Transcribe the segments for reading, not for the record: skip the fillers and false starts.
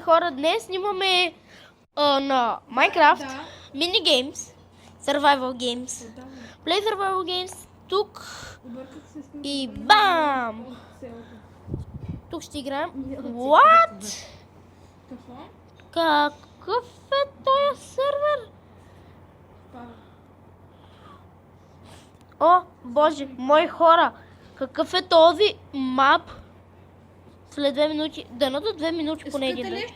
хора, днес снимаме на Minecraft Mini Games, Survival Games, Play Survival Games, тук и бам! Тук ще играем. What? Какъв е този сервер? О, боже, мои хора, какъв е този мап? След 2 минути, дано до 2 минути поне един вече.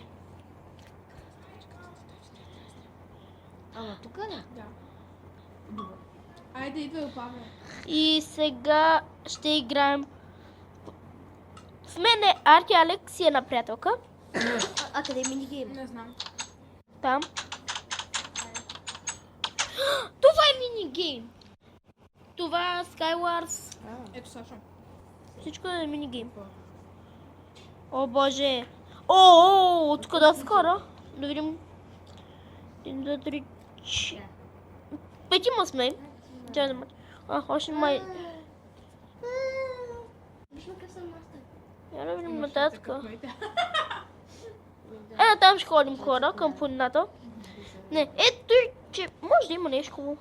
Ама тук ли? Да. Добре. Айде, идва Павел. И сега ще играем. В мен е Арти Алекс и една приятелка. А къде е минигейм? Не знам. Там. Това е минигейм. Това Skywars. Ето Сашо. Всичко е минигейм. О, боже. О, откъде скоро? Да видим. 1, 2, 3, 4. Петима сме. Още май. Я да видим нататък. Там ще ходим хора към планината. Не, ето, че може да има нещо хубаво.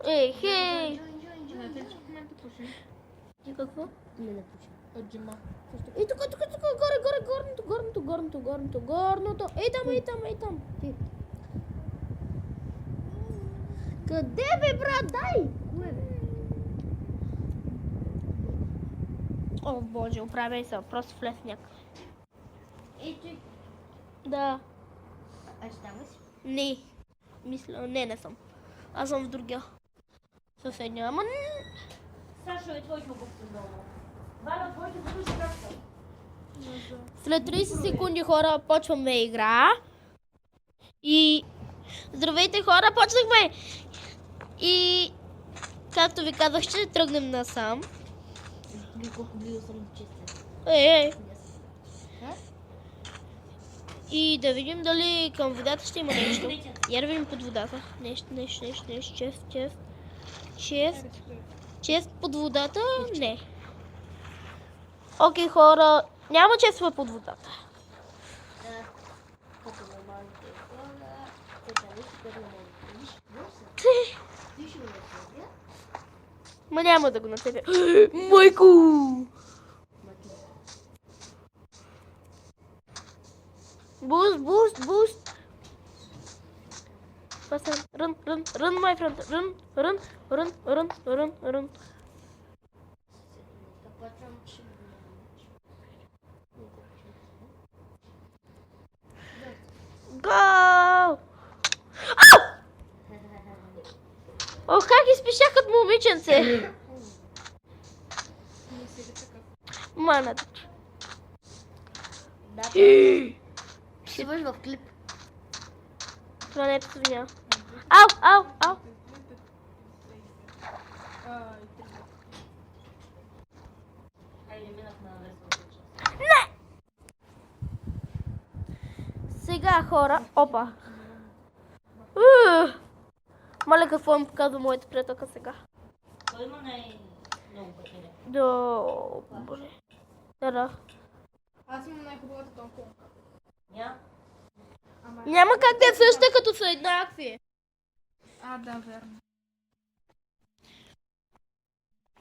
Хей! Знаете ли, че в момента пуши? И какво? Не напуша. От джима. Ей, тук, горното. Ей там. Къде бе, брат, дай? О, боже, оправяй се, просто влез някак. Ей, той. Да, А ще там ли си? не. Мисля, не съм. Аз съм в другия. Съседния, ама... Сашо е твоето обувка долу. Валя, твоето обувка как са? След 30 секунди, хора, почваме игра. И... Здравейте, хора, почнахме! И... Както ви казах, ще тръгнем насам. Колко близо съм до чиста. Ей! И да видим дали към водата ще има нещо. Я да видим под водата. Нещо. Чест под водата? Не. Окей, хора. Няма чест под водата. Като нормалните хора, специалисти, които не могат да виж, ще го направя. Ма няма да го нацепя. Майко! Буст. Run, my friend. Run. Go! Ох, как изпишах от момиченце. Не си ли такъв? Маната. Да, ще бъдеш в клип. Това не е свиня. Ау! Айде, минах на веселата част. Не! Сега, хора, опа. Маля, какво им показва моята приятелка сега? Той има най-много пътене. Добре. Да. Аз имам най-хубавата тонколка. Ама... Няма как да е съща, като са еднакви. Да, верно.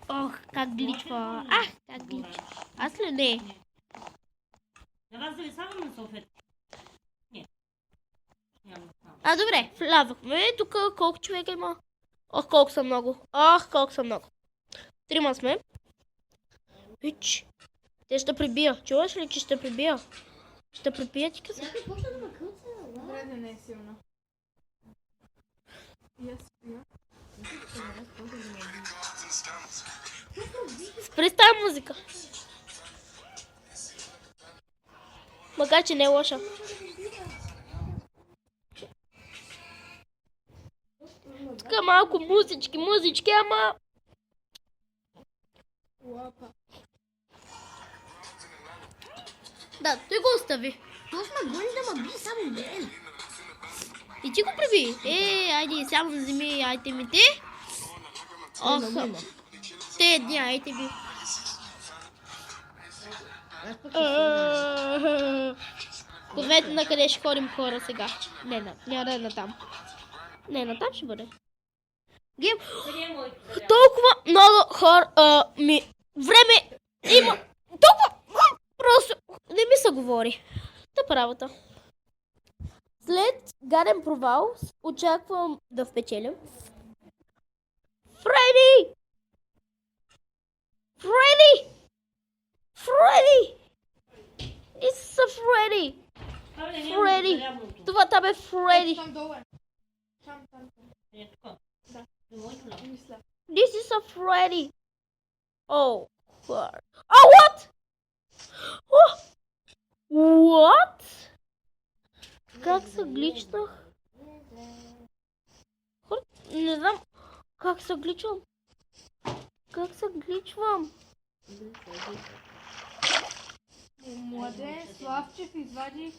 Ох, как гличва. Как гличва. Аз ли не? На вас дали само на салфетки? Не. Няма. Добре, влязохме. Тук колко човека има? Ох, колко са много. 3 сме. Пич. Те ще прибия. Чуваш ли, че ще прибия? Ще прибия, ти каза. Някой почна да ме кръца. Добре, да не е силна. И аз спия. Спри с тази музика. Макар, че не е лоша. Тук малко музички, ама... Лапа. Да, той го остави. Точно гони да ме би само мен. И ти го прави. Айде, само вземи айтемите. Ох, те дни айтеми. Познайте на къде ще ходим хора сега. Не, няма да е натам. Не, натам ще бъде. Гем. Толкова много хора време има. Толкова просто не ми се говори. Тъпа работа. След гаден провал очаквам да впечелям. Фредди! Фредди! Фредди! This is Фредди! Фредди! Това там е Фредди! Там долу е. Там. Мисля. This is a Freddy. Oh, God. Oh, what? Oh. What? Как се гличнах? Не знам как се гличвам. Как се гличвам? Младен Славчев извади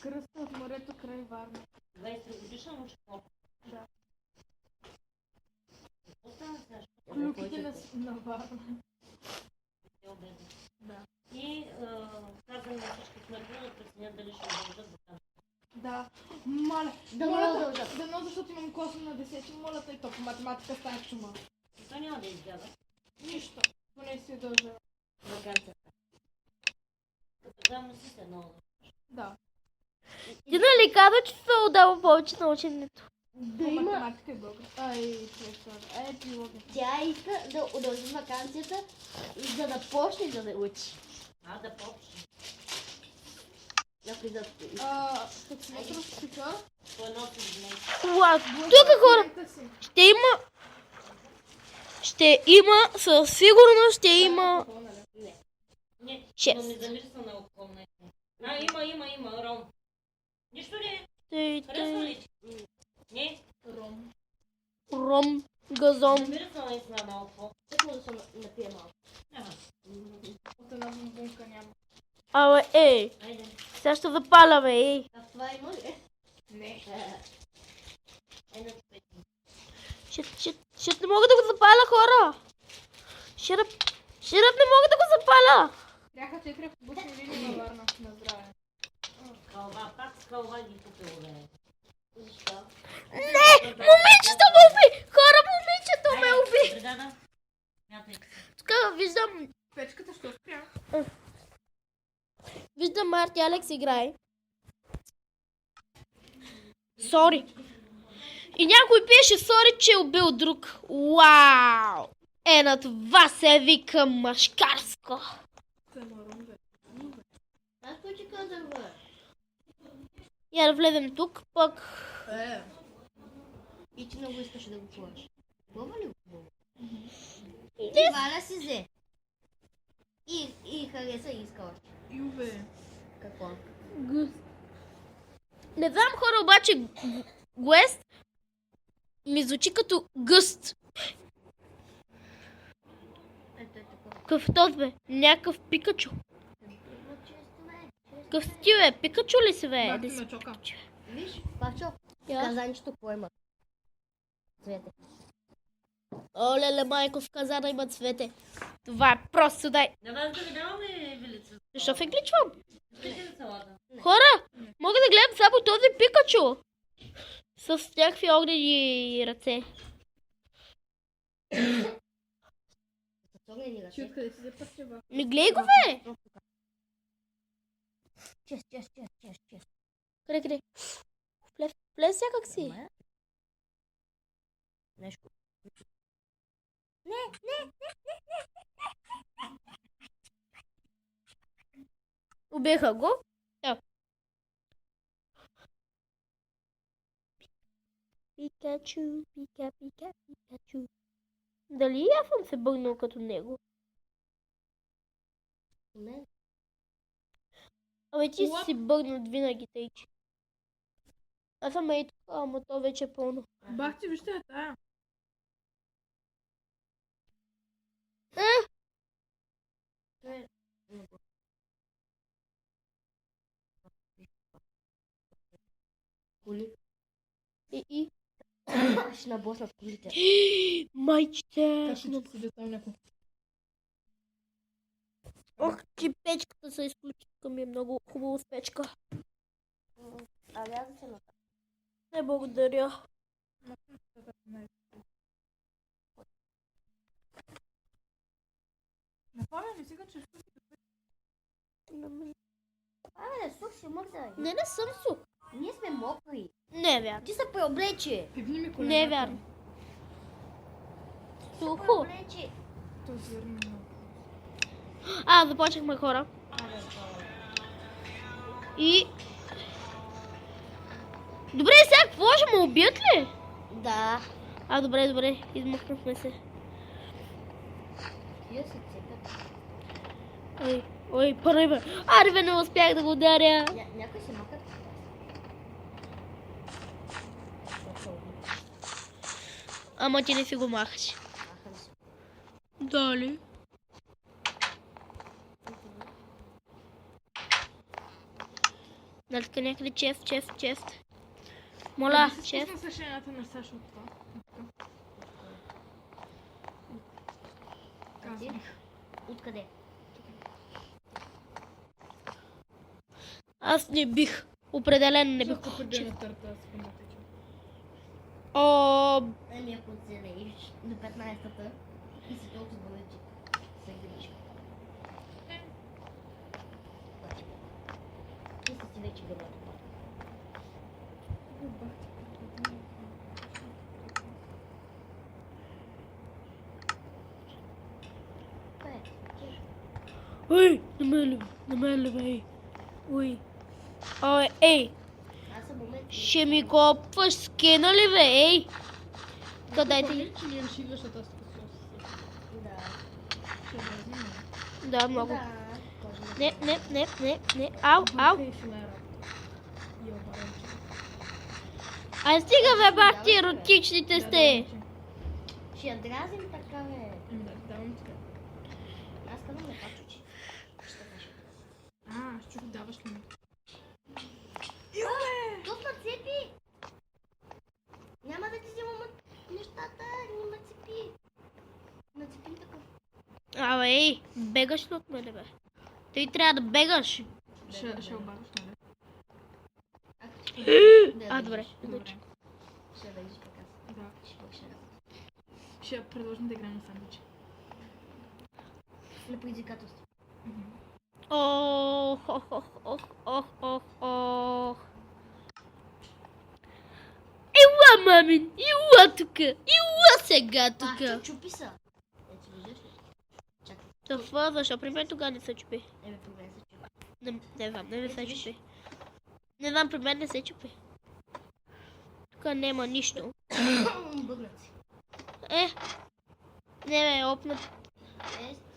кръста от морето край Варна. 20 годишна учител. Да. Остана сега. Клюките на Варна. Да. И казвам на всички смъртни да преценят дали ще удължат до там. Да. Моля. Да моля, не удължат. Дано, защото имам косно на 10. Моля, тъй то по математика стане чума. И то няма да избяга. Нищо. Поне си удължа. Вакансията. Заедно си се много. Да. Ти нали каза, че се отдава повече на ученето? По математика и българ. Ай, биология. Тя иска да удължи вакансията, за да почне да не учи. Да почне. Например, Таксиметров шофьор. по едно си Уау, тук хора ще има, със сигурност ще има. Не, Шест. но ми замирисва на околна. Има, Ром. Нищо ли? Харесва ли? Не? Ром, газон. Замирисва наистина на око. Тъкмо да се напие малко. От една бомбунка няма. Абе, Айде. сега ще запаля, бе, А това има ли? Не. Едно пети. Ще не мога да го запаля, хора. Ще не мога да го запаля. Бяха 4 автобусни линии на Варна. На здраве. Кълва, пак с кълва ги купил, бе. Защо? Не, момичето ме уби. Хора, момичето ме уби. Бригада? Мятай. Тук виждам Печката ще успя. Виждам Марти Алекс играе. Сори. И някой пиеше сори, че е убил друг. Вау! На това се вика мъжкарско. Аз какво ти казах, бе? Я да влезем тук, пък... И ти много искаш да го чуваш. Хубаво ли го? Не. Валя си взе. И хареса и иска още. Юве. Какво? Не знам хора, обаче Гуест ми звучи като гъст. Ето е така. Какъв този бе? Някакъв Пикачу. Какъв си ти бе? Пикачу ли си бе? Бати ме чока. Виж, Пачо, Я. казанчето поема. Цвете. Оле, майко, в казана има цвете. Това е просто дай. Давай да ви даваме вилица. Защо се гличвам? Искате ли салата? Хора, мога да гледам само този Пикачу. С някакви огнени ръце. С огнени ръце. Ти откъде си запътя в... Ми гледай го бе! Чест. Къде? Влез всякак си. Ама, нещо. Убиха го. Пикачу, Пикачу. Дали аз съм се бъгнал като него? Не. Абе ти си бъгнал винаги, тъйче. Аз съм ей тук, ама то вече е пълно. Бах ти, вижте тая. Коли. И. Ще набосна в колите. Майче. Кашно си да там някой. Ох, че печката се изключи. Тук ми е много хубаво с печка. А ряза се на това. Не благодаря. Напомня ли сега, че Абе, сух си мърда. Не съм сух. Ние сме мокри. Не е вярно. Ти се преоблече. пивни ми колената? Не е вярно. Сухо. Преоблече. То зърно. Започнахме хора. Абе, И... Добре, сега какво ще ме убият ли? да. Добре, измъкнахме се. Тия се цепят. Ой, първи. Арве, не успях да го ударя. Някой се махат. Ама ти не си го махаш. Махам се. Дали? Дали някъде чест. Моля, чест. Спусна с жената на Саша от това. Казах. Откъде? Аз не бих. Определено не бих. Защото преди на търта, аз спомня тече. Ами ако оцелееш до 15-та и си толкова вече се грижа. Ти си вече гърбата. Ой, намерли, бе. Ой. Ей, Аз съм момент. ще ми копваш скена ли, бе, ей? Къде ти? Че ли решила, защото аз тук сос? Да. Ще вързим. Да, много. Да. Не. Ау. Ай, стига, бе, бах ти еротичните сте. Ще я дразим така, бе. Да, давам така. Аз казвам да пачучи. Ще кажа. Аз чух, даваш ли ми? Тук ма цепи! Няма да ти вземам нещата, не ме цепи. Нацепи така. Ей, бегаш ли от мене, бе? Ти трябва да бегаш. Ще обадиш, нали? Добре. Добре. Ще да идиш така. Да. Ще покажа. Ще предложим да играем на сандвичи. На предизвикателство. Ох. Ела, мамин, ела тука, ела сега тука. Чупи са. Ето виждаш ли? Чакай. Това, защо при мен тогава не се чупи? Ебе, проблем се чупи. Не знам, не се чупи. Не знам, при мен не се чупи. Тук няма нищо. Бъгнат си. Не бе, опнат.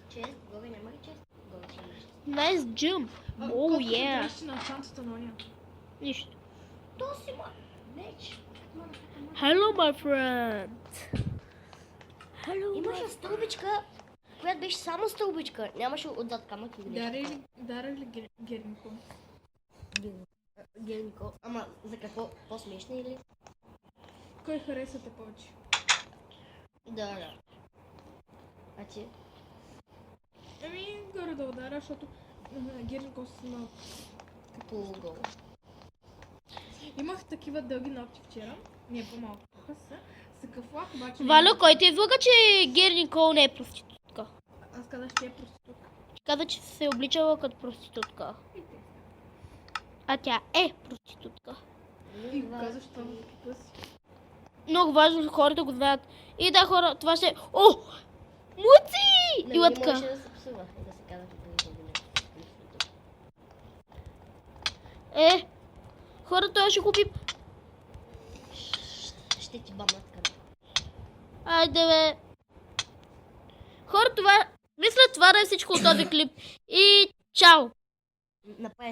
Чест, горе няма ли чест? Горе ще има чест. Nice jump. Oh, yeah. На шансата на оня. Нищо. То си ма. Меч. Hello, my friend. Hello, Имаше стълбичка, която беше само стълбичка. Нямаше отзад камък или нещо. Дара ли Гернико? Гелнико. Ама за какво? По-смешно или? Кой хареса те повече? Да. А ти? Ами, горе да удара, защото Гернико си има... Полугол. Имах такива дълги ногти вчера. Не е по-малко. С кафлак, обаче... Валю, кой ти излага, че Гери Никол не е проститутка? Аз казах, че е проститутка. Каза, че се е обличала като проститутка. А тя е проститутка. И го казваш това в кипа си. Много важно хората го знаят. И да, хора, това ще... О! Муци! И Нали лътка. можеше да се псува и да се казва, че Хора, той ще купи... ще ти бамнат къде. Айде, бе. Хора, това... Мисля, това да е всичко от този клип. И чао! Направи